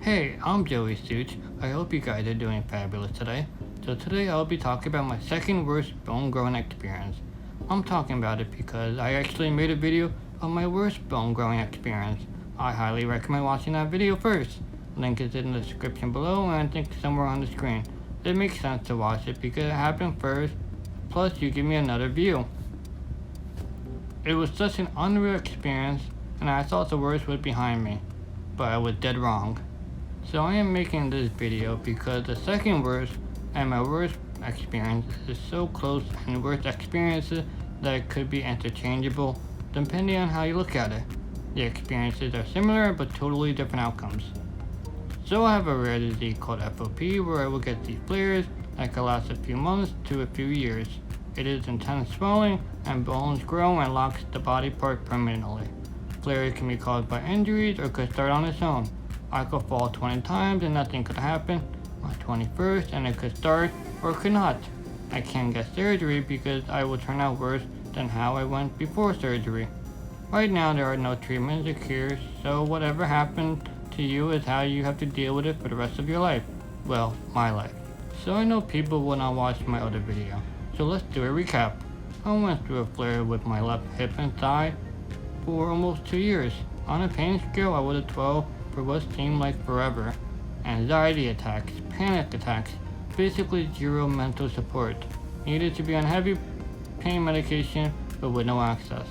Hey, I'm JoeySooch. I hope you guys are doing fabulous today. So today I'll be talking about my second worst bone growing experience. I'm talking about it because I actually made a video of my worst bone growing experience. I highly recommend watching that video first. Link is in the description below and I think somewhere on the screen. It makes sense to watch it because it happened first, plus you give me another view. It was such an unreal experience and I thought the worst was behind me, but I was dead wrong. So I am making this video because the second worst and my worst experience is so close and worst experiences that it could be interchangeable depending on how you look at it. The experiences are similar but totally different outcomes. So I have a rare disease called FOP where I will get these flares that can last a few months to a few years. It is intense swelling and bones grow and locks the body part permanently. Flares can be caused by injuries or could start on its own. I could fall 20 times and nothing could happen. On 21st and it could start or could not. I can't get surgery because I will turn out worse than how I went before surgery. Right now there are no treatments or cures, so whatever happened to you is how you have to deal with it for the rest of your life. Well, my life. So I know people will not watch my other video, so let's do a recap. I went through a flare with my left hip and thigh for almost 2 years. On a pain scale I was a 12 for what seemed like forever. Anxiety attacks, panic attacks, basically zero mental support. Needed to be on heavy pain medication but with no access.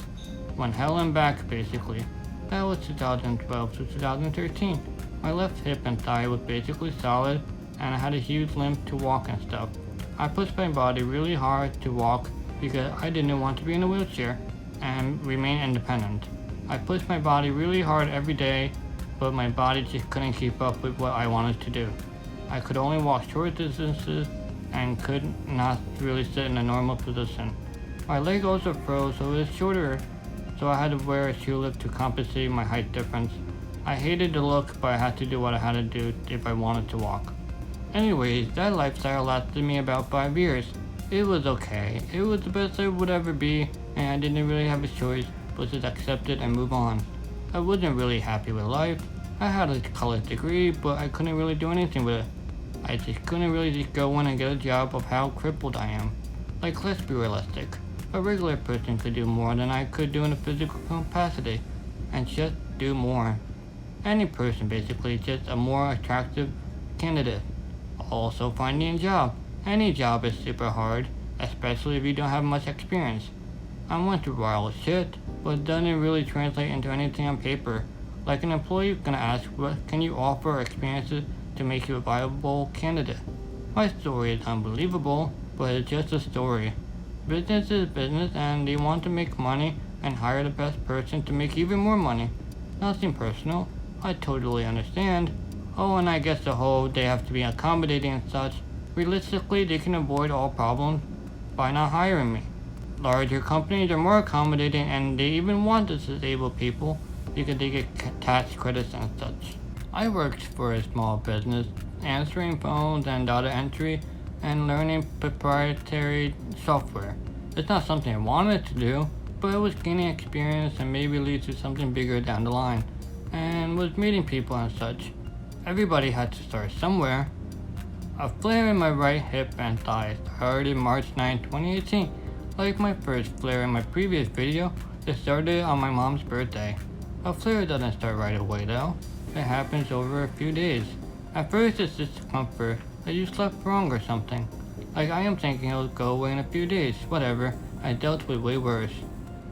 Went hell and back basically. That was 2012 to 2013. My left hip and thigh was basically solid and I had a huge limp to walk and stuff. I pushed my body really hard to walk because I didn't want to be in a wheelchair and remain independent. I pushed my body really hard every day, but my body just couldn't keep up with what I wanted to do. I could only walk short distances and could not really sit in a normal position. My leg also froze so it was shorter, so I had to wear a shoe lift to compensate my height difference. I hated the look, but I had to do what I had to do if I wanted to walk. Anyways, that lifestyle lasted me about 5 years. It was okay. It was the best I would ever be, and I didn't really have a choice but to accept it and move on. I wasn't really happy with life. I had a college degree, but I couldn't really do anything with it. I just couldn't really just go in and get a job of how crippled I am. Like, let's be realistic. A regular person could do more than I could do in a physical capacity, and just do more. Any person basically, just a more attractive candidate. Also finding a job. Any job is super hard, especially if you don't have much experience. I went through wild shit, but doesn't really translate into anything on paper. Like an employee is gonna ask, what can you offer or experiences to make you a viable candidate? My story is unbelievable, but it's just a story. Business is business and they want to make money and hire the best person to make even more money. Nothing personal, I totally understand. Oh, and I guess the whole they have to be accommodating and such. Realistically, they can avoid all problems by not hiring me. Larger companies are more accommodating and they even want the disabled people because they get tax credits and such. I worked for a small business, answering phones and data entry and learning proprietary software. It's not something I wanted to do, but it was gaining experience and maybe lead to something bigger down the line, and was meeting people and such. Everybody had to start somewhere. A flare in my right hip and thigh started March 9, 2018. Like my first flare in my previous video, it started on my mom's birthday. A flare doesn't start right away though. It happens over a few days. At first it's just discomfort, that you slept wrong or something. Like I am thinking it'll go away in a few days, whatever. I dealt with way worse.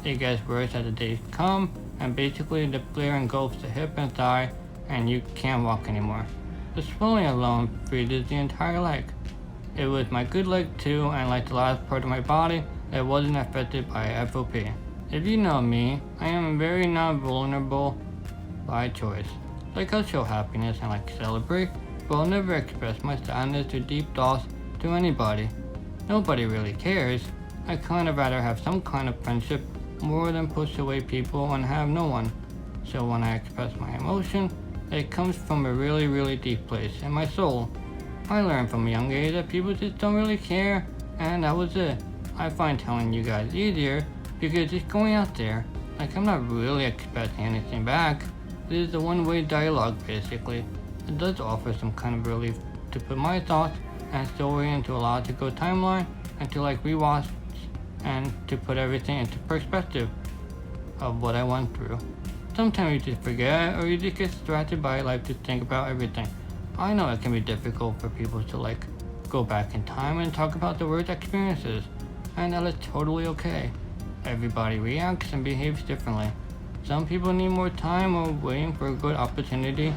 It gets worse as the days come, and basically the flare engulfs the hip and thigh, and you can't walk anymore. The swelling alone freezes the entire leg. It was my good leg too, and like the last part of my body, it wasn't affected by FOP. If you know me, I am very non-vulnerable by choice. Like I'll show happiness and like celebrate, but I'll never express my sadness or deep thoughts to anybody. Nobody really cares. I kind of rather have some kind of friendship more than push away people and have no one. So when I express my emotion, it comes from a really, really deep place in my soul. I learned from a young age that people just don't really care, and that was it. I find telling you guys easier because it's going out there. Like I'm not really expecting anything back. This is a one-way dialogue basically. it does offer some kind of relief to put my thoughts and story into a logical timeline and to rewatch and to put everything into perspective of what I went through. Sometimes you just forget or you just get distracted by life to think about everything. I know it can be difficult for people to go back in time and talk about the worst experiences, and that is totally okay. Everybody reacts and behaves differently. Some people need more time or waiting for a good opportunity.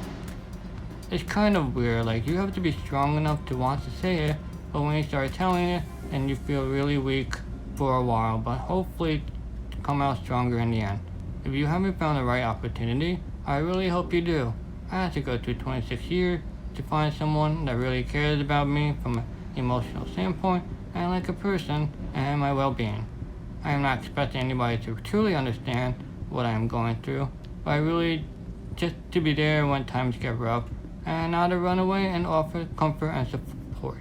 It's kind of weird, you have to be strong enough to want to say it, but when you start telling it, then you feel really weak for a while, but hopefully come out stronger in the end. If you haven't found the right opportunity, I really hope you do. I had to go through 26 years to find someone that really cares about me from an emotional standpoint and like a person and my well-being. I am not expecting anybody to truly understand what I am going through, but I really just to be there when times get rough and not to run away and offer comfort and support.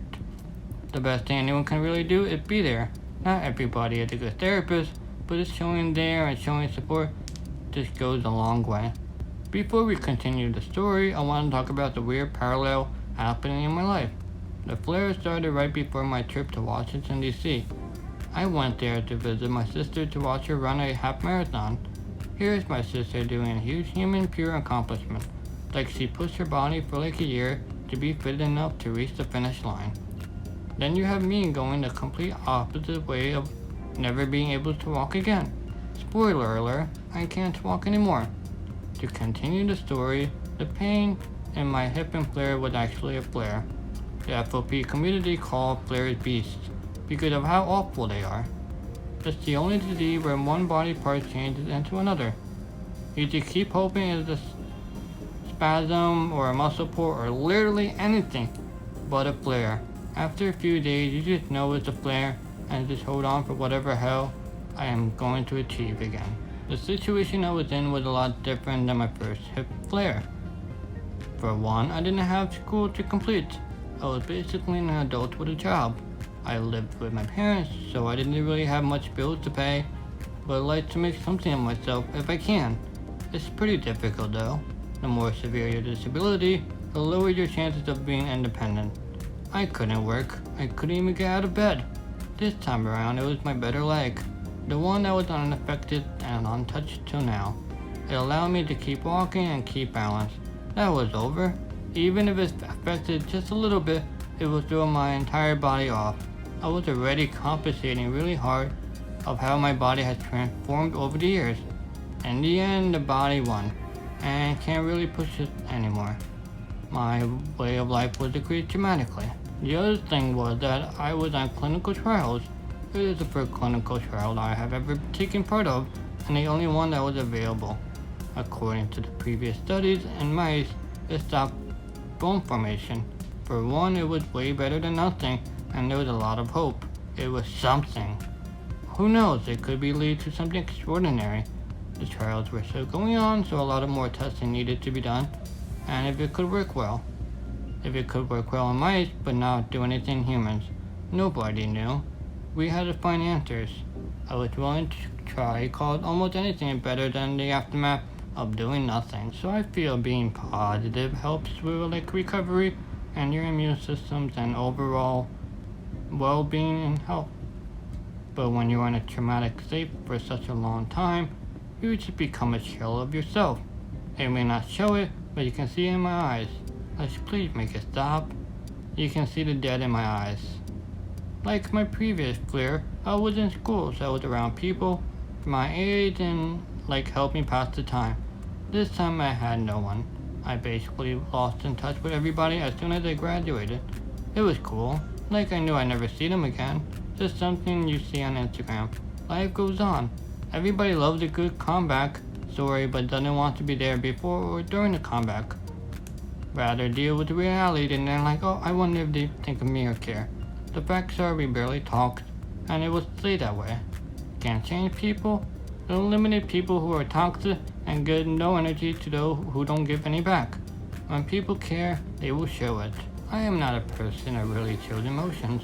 The best thing anyone can really do is be there. Not everybody is a good therapist, but just showing there and showing support just goes a long way. Before we continue the story, I want to talk about the weird parallel happening in my life. The flare started right before my trip to Washington, D.C. I went there to visit my sister to watch her run a half marathon. Here's my sister doing a huge human pure accomplishment. She pushed her body for a year to be fit enough to reach the finish line. Then you have me going the complete opposite way of never being able to walk again. Spoiler alert, I can't walk anymore. To continue the story, the pain in my hip and flare was actually a flare. The FOP community called flares beasts because of how awful they are. It's the only disease where one body part changes into another. You just keep hoping it's a spasm or a muscle pull or literally anything but a flare. After a few days, you just know it's a flare and just hold on for whatever hell I am going to achieve again. The situation I was in was a lot different than my first hip flare. For one, I didn't have school to complete. I was basically an adult with a job. I lived with my parents, so I didn't really have much bills to pay, but I like to make something of myself if I can. It's pretty difficult though. The more severe your disability, the lower your chances of being independent. I couldn't work. I couldn't even get out of bed. This time around, it was my better leg, the one that was unaffected and untouched till now. It allowed me to keep walking and keep balance. That was over. Even if it's affected just a little bit, it will throw my entire body off. I was already compensating really hard of how my body has transformed over the years. In the end, the body won, and can't really push it anymore. My way of life was decreased dramatically. The other thing was that I was on clinical trials. It is the first clinical trial I have ever taken part of, and the only one that was available. According to the previous studies in mice, it stopped bone formation. For one, it was way better than nothing, and there was a lot of hope. It was something. Who knows, it could be lead to something extraordinary. The trials were still going on, so a lot of more testing needed to be done, and if it could work well. If it could work well in mice, but not do anything in humans. Nobody knew. We had to find answers. I was willing to try, called almost anything better than the aftermath of doing nothing. So I feel being positive helps with recovery and your immune systems and overall well-being and health. But when you're in a traumatic state for such a long time, you just become a shell of yourself. It may not show it, but you can see it in my eyes. Please make it stop. You can see the dead in my eyes. Like my previous flare, I was in school, so I was around people my age and help me pass the time. This time I had no one. I basically lost in touch with everybody as soon as I graduated. It was cool. I knew I'd never see them again. Just something you see on Instagram. Life goes on. Everybody loves a good comeback story but doesn't want to be there before or during the comeback. Rather deal with the reality than oh, I wonder if they think of me or care. The facts are we barely talked, and it will stay that way. Can't change people. Eliminate people who are toxic and give no energy to those who don't give any back. When people care, they will show it. I am not a person that really shows emotions.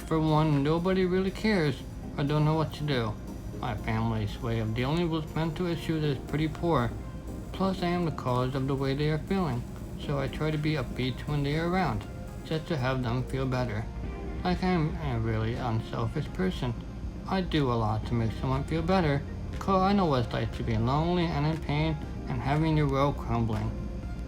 For one, nobody really cares or don't know what to do. My family's way of dealing with mental issues is pretty poor. Plus, I am the cause of the way they are feeling. so I try to be upbeat when they are around, just to have them feel better. Like I'm a really unselfish person. I do a lot to make someone feel better, cause I know what it's like to be lonely and in pain and having your world crumbling.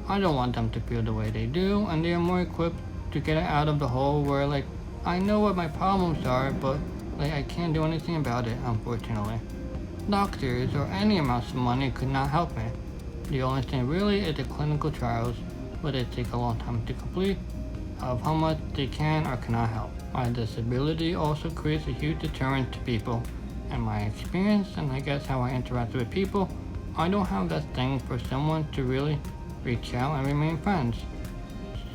I don't want them to feel the way they do, and they are more equipped to get out of the hole where like I know what my problems are, but like I can't do anything about it, unfortunately. Doctors or any amounts of money could not help me. The only thing really is the clinical trials, but they take a long time to complete, of how much they can or cannot help. My disability also creates a huge deterrent to people. In my experience, and I guess how I interact with people, I don't have that thing for someone to really reach out and remain friends.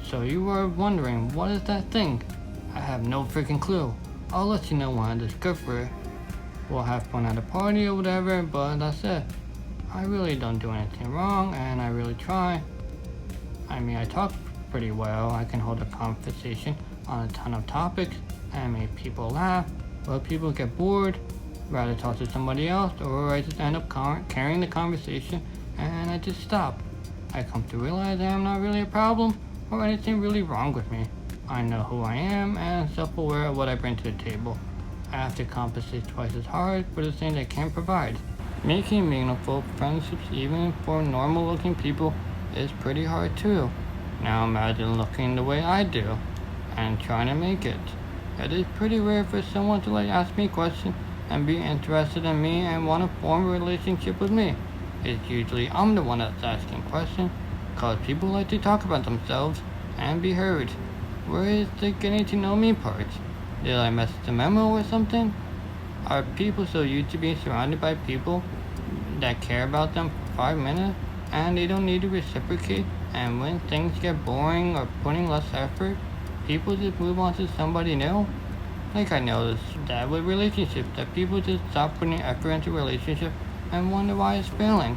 So you are wondering, what is that thing? I have no freaking clue. I'll let you know when I discover it. We'll have fun at a party or whatever, but that's it. I really don't do anything wrong, and I really try. I mean, I talk pretty well. I can hold a conversation on a ton of topics and make people laugh, but people get bored, rather talk to somebody else, or I just end up carrying the conversation and I just stop. I come to realize I am not really a problem or anything really wrong with me. I know who I am and self-aware of what I bring to the table. I have to compensate twice as hard for the things I can't provide. Making meaningful friendships even for normal looking people is pretty hard too. Now imagine looking the way I do and trying to make it. It is pretty rare for someone to like ask me questions and be interested in me and want to form a relationship with me. It's usually I'm the one that's asking questions, cause people like to talk about themselves and be heard. Where is the getting to know me part? Did I miss the memo or something? Are people so used to being surrounded by people that care about them for 5 minutes and they don't need to reciprocate, and when things get boring or putting less effort, people just move on to somebody new? Like I noticed that with relationships, that people just stop putting effort into relationships and wonder why it's failing.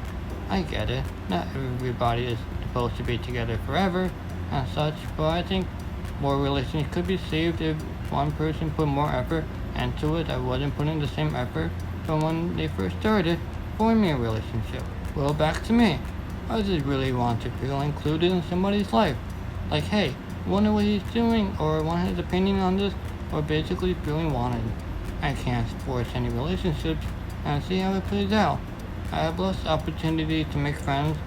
I get it, not everybody is supposed to be together forever and such, but I think more relationships could be saved if one person put more effort into it that wasn't putting the same effort from when they first started forming a relationship. Well, back to me. I just really want to feel included in somebody's life. Like, hey, wonder what he's doing, or want his opinion on this, or basically feeling wanted. I can't force any relationships and see how it plays out. I have less opportunity to make friends,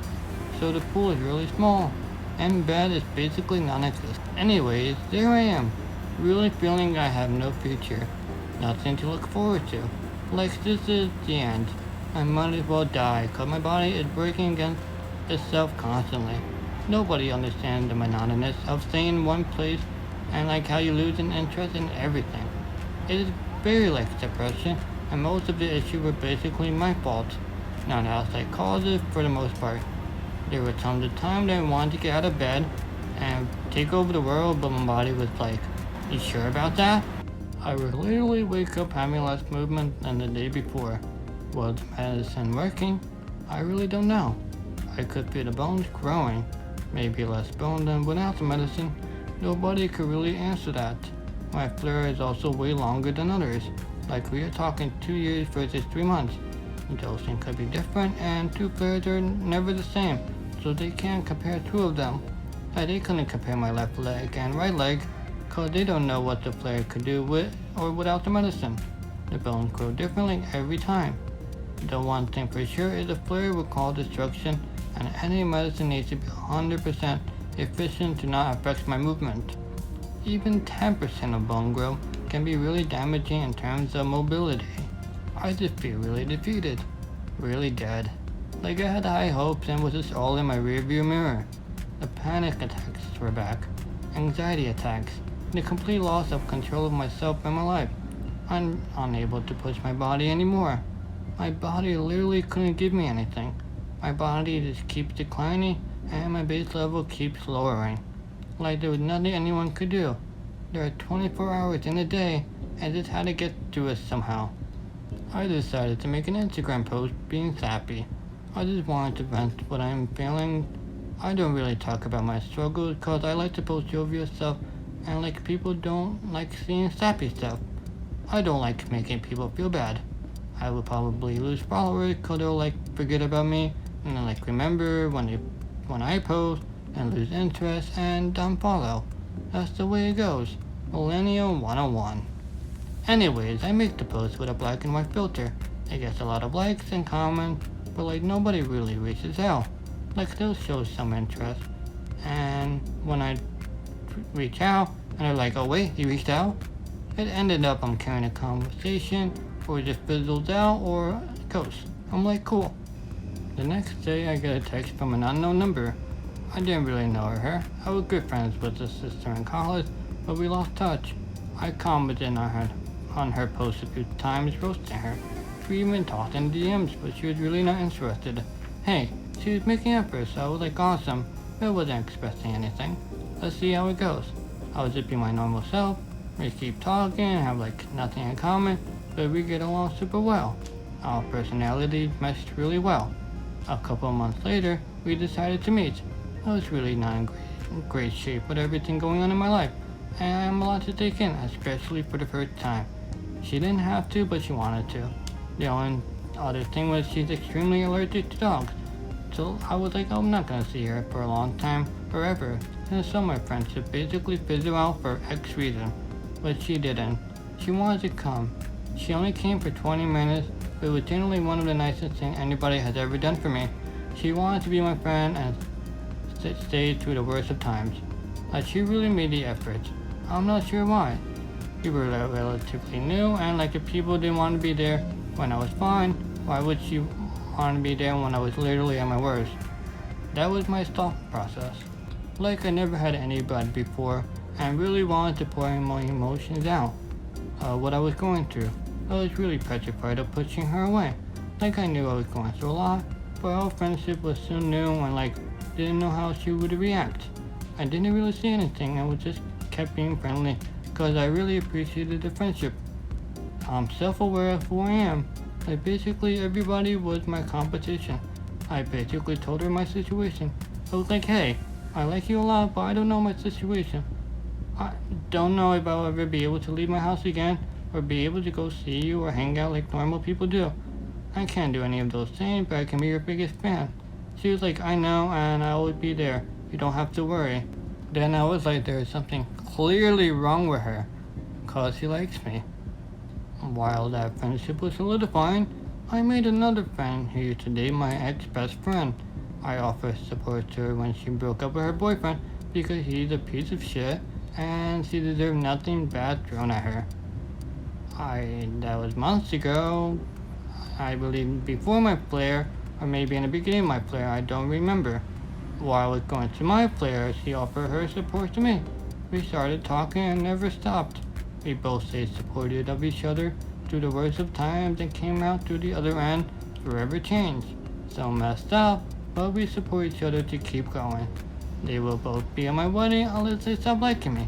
so the pool is really small, and bed is basically non-existent. Anyways, there I am, really feeling I have no future, nothing to look forward to. Like this is the end. I might as well die, cause my body is breaking against itself constantly. Nobody understands the monotonous of staying in one place and like how you lose an interest in everything. It is very like depression, and most of the issues were basically my fault, not outside causes for the most part. There were tons of times that I wanted to get out of bed and take over the world, but my body was like, you sure about that? I would literally wake up having less movement than the day before. Was medicine working? I really don't know. I could feel the bones growing, maybe less bone than without the medicine. Nobody could really answer that. My flare is also way longer than others, like we are talking 2 years versus 3 months. Dosing could be different, and two flares are never the same, so they can't compare two of them. Like they couldn't compare my left leg and right leg, cause they don't know what the flare could do with or without the medicine. The bones grow differently every time. The one thing for sure is the flare will cause destruction, and any medicine needs to be 100% efficient to not affect my movement. Even 10% of bone growth can be really damaging in terms of mobility. I just feel really defeated, really dead. Like I had high hopes and was just all in my rearview mirror. The panic attacks were back, anxiety attacks, the complete loss of control of myself and my life. I'm unable to push my body anymore. My body literally couldn't give me anything. My body just keeps declining and my base level keeps lowering. Like there was nothing anyone could do. There are 24 hours in a day and just had to get through it somehow. I decided to make an Instagram post being sappy. I just wanted to vent what I'm feeling. I don't really talk about my struggles cause I like to post jovial stuff and like people don't like seeing sappy stuff. I don't like making people feel bad. I will probably lose followers cause they'll like forget about me and then like remember when I post and lose interest and unfollow. That's the way it goes. Millennial 101. Anyways, I make the post with a black and white filter. It gets a lot of likes and comments, but like nobody really reaches out. Like they'll show some interest. And when I reach out, and they're like, oh wait, you reached out? It ended up I'm carrying a conversation, or it just fizzles out, or ghosts. I'm like, cool. The next day, I get a text from an unknown number. I didn't really know her. I was good friends with her sister in college, but we lost touch. I commented on her post a few times, roasting her. We even talked in DMs, but she was really not interested. Hey, she was making efforts, so I was like, awesome. But I wasn't expecting anything. Let's see how it goes. I was just being my normal self. We keep talking, have like nothing in common, but we get along super well. Our personalities meshed really well. A couple of months later, we decided to meet. I was really not in great shape with everything going on in my life, and I am a lot to take in, especially for the first time. She didn't have to, but she wanted to. The only other thing was she's extremely allergic to dogs. So I was like, I'm not gonna see her for a long time, forever. And so my friendship basically fizzled out for X reason. But she didn't. She wanted to come. She only came for 20 minutes, but it was generally one of the nicest things anybody has ever done for me. She wanted to be my friend and stayed through the worst of times. Like she really made the effort. I'm not sure why. We were relatively new, and like if people didn't want to be there when I was fine, why would she want to be there when I was literally at my worst? That was my thought process. Like I never had anybody before, and really wanted to pour my emotions out. What I was going through. I was really petrified of pushing her away. Like I knew I was going through a lot, but our friendship was so new and like didn't know how she would react. I didn't really say anything and just kept being friendly because I really appreciated the friendship. I'm self-aware of who I am. Like basically everybody was my competition. I basically told her my situation. I was like, hey, I like you a lot, but I don't know my situation. I don't know if I'll ever be able to leave my house again or be able to go see you or hang out like normal people do. I can't do any of those things, but I can be your biggest fan. She was like, I know, and I will be there. You don't have to worry. Then I was like, there's something clearly wrong with her, cause she likes me. While that friendship was solidifying, I made another friend who used to date my ex-best friend. I offered support to her when she broke up with her boyfriend because he's a piece of shit and she deserved nothing bad thrown at her. That was months ago. I believe before my flare, or maybe in the beginning of my flare, I don't remember. While I was going through my flare, she offered her support to me. We started talking and never stopped. We both stayed supportive of each other through the worst of times and came out through the other end forever changed. So messed up, but we support each other to keep going. They will both be at my wedding unless they stop liking me.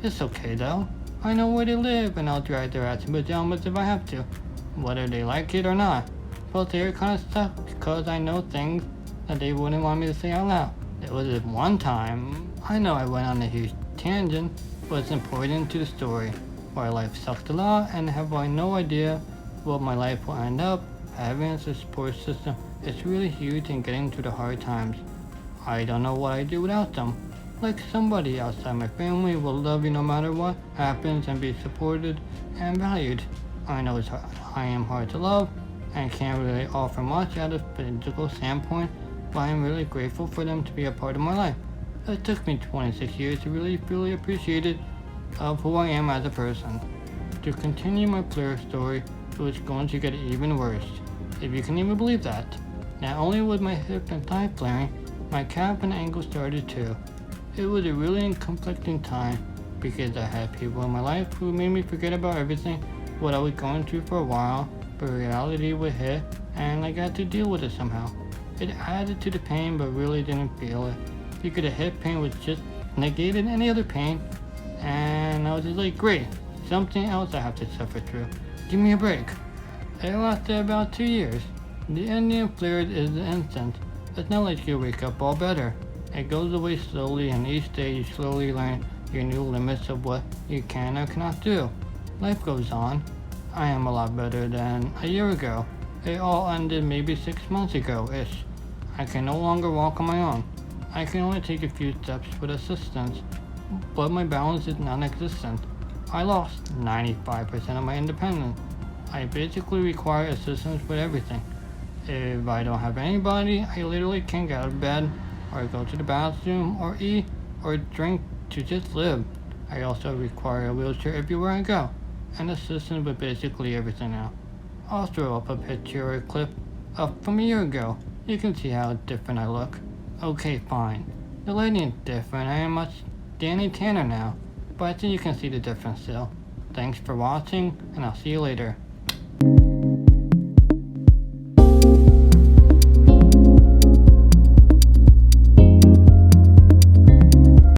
It's okay though. I know where they live and I'll drag their ass in pajamas if I have to, whether they like it or not. But they're kind of stuck because I know things that they wouldn't want me to say out loud. There was this one time, I know I went on a huge tangent, but it's important to the story, where life sucked a lot and have no idea what my life will end up. Having a support system is really huge in getting through the hard times. I don't know what I'd do without them. Like somebody outside my family will love you no matter what happens and be supported and valued. I know I am hard to love and can't really offer much at a physical standpoint, but I am really grateful for them to be a part of my life. It took me 26 years to really feel appreciated of who I am as a person. To continue my flare story, it was going to get even worse, if you can even believe that. Not only was my hip and thigh flaring, my calf and ankle started too. It was a really conflicting time because I had people in my life who made me forget about everything, what I was going through for a while, but reality would hit and I got to deal with it somehow. It added to the pain but really didn't feel it because the hip pain was just negated any other pain, and I was just like, great, something else I have to suffer through. Give me a break. It lasted about 2 years. The ending of flares is instant. It's not like you wake up all better. It goes away slowly, and each day you slowly learn your new limits of what you can or cannot do. Life goes on. I am a lot better than a year ago. It all ended maybe 6 months ago-ish. I can no longer walk on my own. I can only take a few steps with assistance, but my balance is non-existent. I lost 95% of my independence. I basically require assistance with everything. If I don't have anybody, I literally can't get out of bed, or go to the bathroom, or eat, or drink to just live. I also require a wheelchair everywhere I go, and assistance with basically everything now. I'll throw up a picture or a clip from a year ago. You can see how different I look. Okay, fine. The lighting is different. I am much Danny Tanner now, but I think you can see the difference still. Thanks for watching, and I'll see you later.